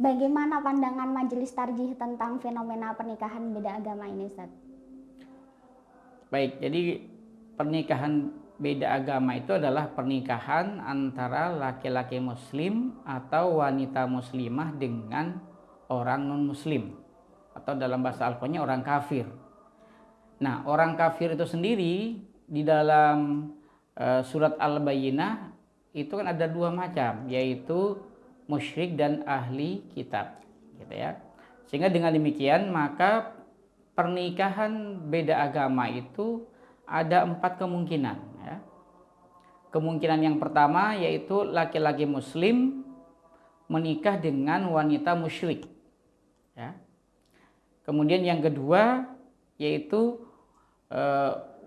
Bagaimana pandangan Majelis Tarjih tentang fenomena pernikahan beda agama ini, Ustaz? Baik, jadi pernikahan beda agama itu adalah pernikahan antara laki-laki muslim atau wanita muslimah dengan orang non-muslim, atau dalam bahasa Al-Qur'annya orang kafir. Nah, orang kafir itu sendiri di dalam surat Al-Bayyinah itu kan ada dua macam, yaitu musyrik dan ahli kitab, gitu ya. Sehingga dengan demikian maka pernikahan beda agama itu ada 4 kemungkinan, ya. Kemungkinan yang pertama yaitu laki-laki muslim menikah dengan wanita musyrik, ya. Kemudian yang kedua yaitu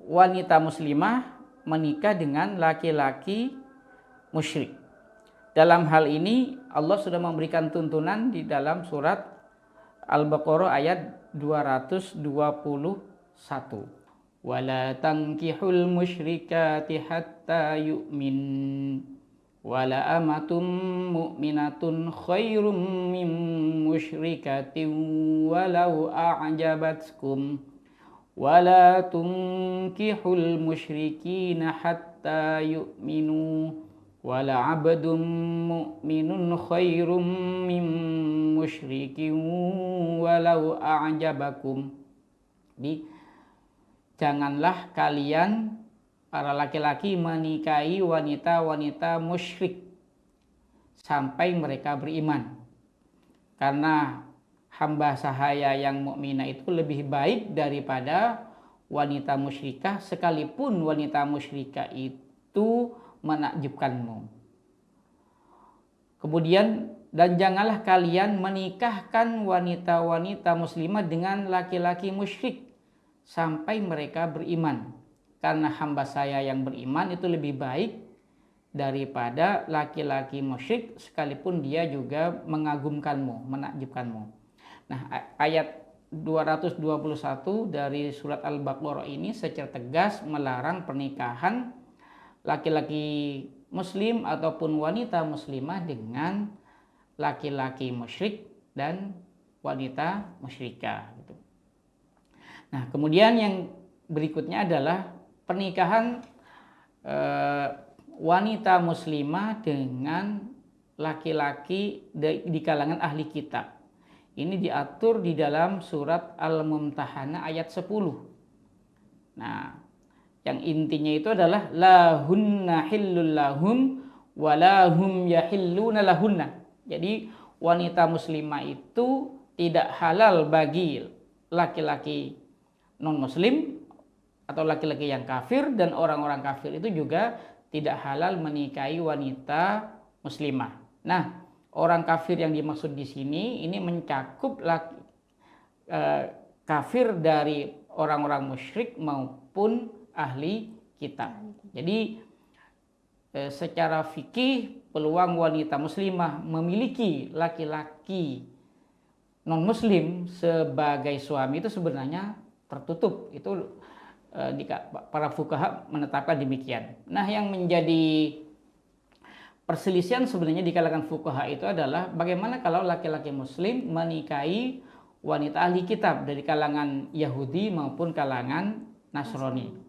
wanita muslimah menikah dengan laki-laki musyrik. Dalam hal ini Allah sudah memberikan tuntunan di dalam surat Al-Baqarah ayat 221. Wala tankihul musyrikati hatta yu'min wala amatum mu'minatun khairum min musyrikatin walau a'jabatkum wala tunkihul musyrikina hatta yu'minu wala abdun mu'minun khairum min musyrikin walau a'jabakum. Jadi janganlah kalian para laki-laki menikahi wanita-wanita musyrik sampai mereka beriman, karena hamba sahaya yang mukminah itu lebih baik daripada wanita musyrikah, sekalipun wanita musyrikah itu menakjubkanmu. Kemudian, dan janganlah kalian menikahkan wanita-wanita muslimah dengan laki-laki musyrik sampai mereka beriman, karena hamba saya yang beriman itu lebih baik daripada laki-laki musyrik sekalipun dia juga mengagumkanmu, menakjubkanmu. Nah, ayat 221 dari surat Al-Baqarah ini secara tegas melarang pernikahan laki-laki muslim ataupun wanita muslimah dengan laki-laki musyrik dan wanita musyrikah, gitu. Nah, kemudian yang berikutnya adalah pernikahan wanita muslimah dengan laki-laki di kalangan ahli kitab. Ini diatur di dalam surat Al-Mumtahanah ayat 10. Nah, yang intinya itu adalah lahunna hillul lahum walahum yahilluna lahunna. Jadi wanita muslimah itu tidak halal bagi laki-laki non-muslim atau laki-laki yang kafir, dan orang-orang kafir itu juga tidak halal menikahi wanita muslimah. Nah, orang kafir yang dimaksud di sini ini mencakup kafir dari orang-orang musyrik maupun ahli kitab. Jadi secara fikih peluang wanita muslimah memiliki laki-laki non-muslim sebagai suami itu sebenarnya tertutup. Itu para fuqaha menetapkan demikian. Nah, yang menjadi perselisihan sebenarnya di kalangan fuqaha itu adalah bagaimana kalau laki-laki muslim menikahi wanita ahli kitab dari kalangan Yahudi maupun kalangan Nasrani.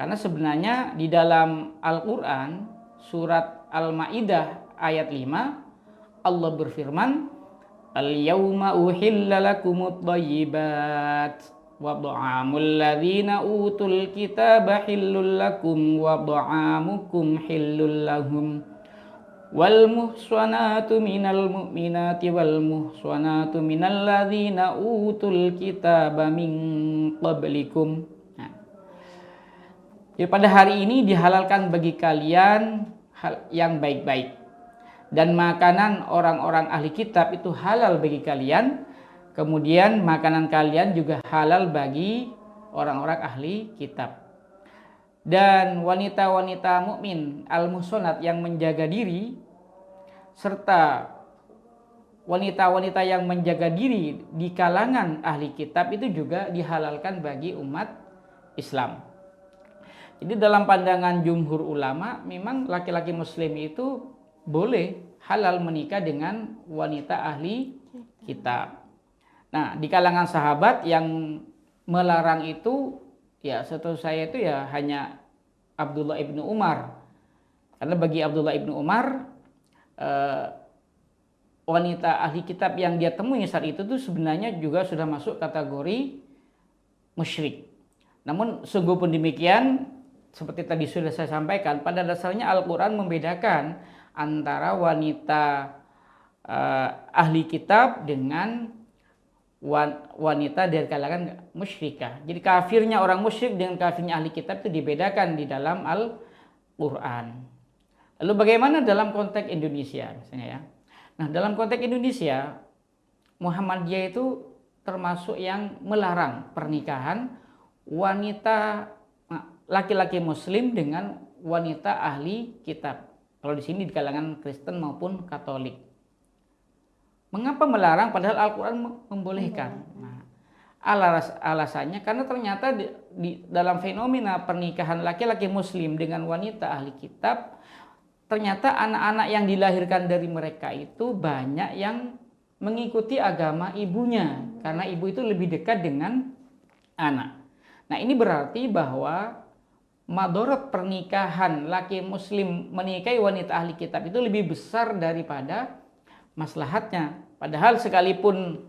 Karena sebenarnya di dalam Al-Quran surat Al-Ma'idah ayat 5 Allah berfirman, Al-yawma uhilla lakumut thayyibat wa ta'amul ladzina utul kitaba hillul lakum wa ta'amukum hillul lahum wal muhsanatu minal mu'minati wal muhsanatu minal ladzina utul kitaba min qablikum. Jadi pada hari ini dihalalkan bagi kalian hal yang baik-baik, dan makanan orang-orang ahli kitab itu halal bagi kalian. Kemudian makanan kalian juga halal bagi orang-orang ahli kitab. Dan wanita-wanita mukmin al-muhsanat yang menjaga diri serta wanita-wanita yang menjaga diri di kalangan ahli kitab itu juga dihalalkan bagi umat Islam. Jadi dalam pandangan jumhur ulama memang laki-laki muslim itu boleh halal menikah dengan wanita ahli kitab. Nah, di kalangan sahabat yang melarang itu ya setahu saya itu ya hanya Abdullah ibnu Umar. Karena bagi Abdullah ibnu Umar wanita ahli kitab yang dia temui saat itu tuh sebenarnya juga sudah masuk kategori musyrik. Namun sungguh pun demikian, seperti tadi sudah saya sampaikan, pada dasarnya Al-Quran membedakan antara wanita ahli kitab dengan wanita dari kalangan musyrikah. Jadi kafirnya orang musyrik dengan kafirnya ahli kitab itu dibedakan di dalam Al-Quran. Lalu bagaimana dalam konteks Indonesia misalnya ya? Nah, dalam konteks Indonesia, Muhammadiyah itu termasuk yang melarang pernikahan wanita laki-laki muslim dengan wanita ahli kitab. Kalau di sini di kalangan Kristen maupun Katolik. Mengapa melarang padahal Al-Quran membolehkan? Nah, alasannya karena ternyata di dalam fenomena pernikahan laki-laki muslim dengan wanita ahli kitab, ternyata anak-anak yang dilahirkan dari mereka itu banyak yang mengikuti agama ibunya karena ibu itu lebih dekat dengan anak. Nah, ini berarti bahwa madharat pernikahan laki muslim menikahi wanita ahli kitab itu lebih besar daripada maslahatnya. Padahal sekalipun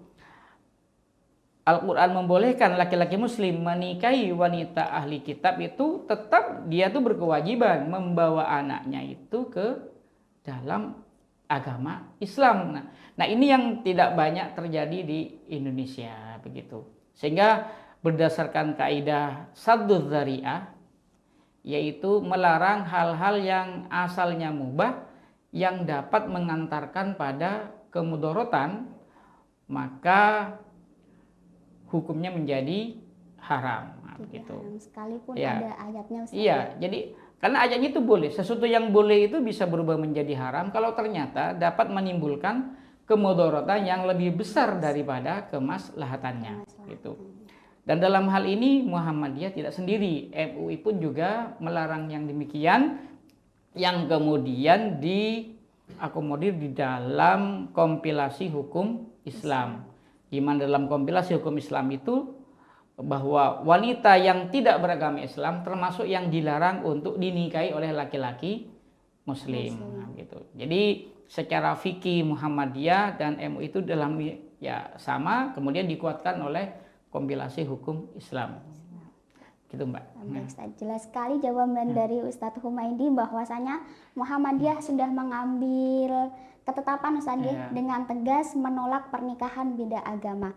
Al-Quran membolehkan laki-laki muslim menikahi wanita ahli kitab itu, tetap dia tuh berkewajiban membawa anaknya itu ke dalam agama Islam. Nah, ini yang tidak banyak terjadi di Indonesia begitu. Sehingga berdasarkan kaidah sadduz dzari'ah, yaitu melarang hal-hal yang asalnya mubah yang dapat mengantarkan pada kemudorotan, maka hukumnya menjadi haram. Nah, begitu. Sekalipun ya. ada ayatnya. Iya, jadi karena ayatnya itu boleh, sesuatu yang boleh itu bisa berubah menjadi haram kalau ternyata dapat menimbulkan kemudorotan yang lebih besar daripada kemaslahatannya. Gitu. Dan dalam hal ini Muhammadiyah tidak sendiri, MUI pun juga melarang yang demikian, yang kemudian diakomodir di dalam kompilasi hukum Islam. Di mana dalam kompilasi hukum Islam itu bahwa wanita yang tidak beragama Islam termasuk yang dilarang untuk dinikahi oleh laki-laki muslim. Nah, gitu. Jadi secara fikih Muhammadiyah dan MUI itu dalam ya sama, kemudian dikuatkan oleh kompilasi hukum Islam. Gitu, Mbak. Jelas sekali jawaban dari Ustadz Humaydi bahwasanya Muhammadiyah sudah mengambil ketetapan Ustadz dengan tegas menolak pernikahan beda agama.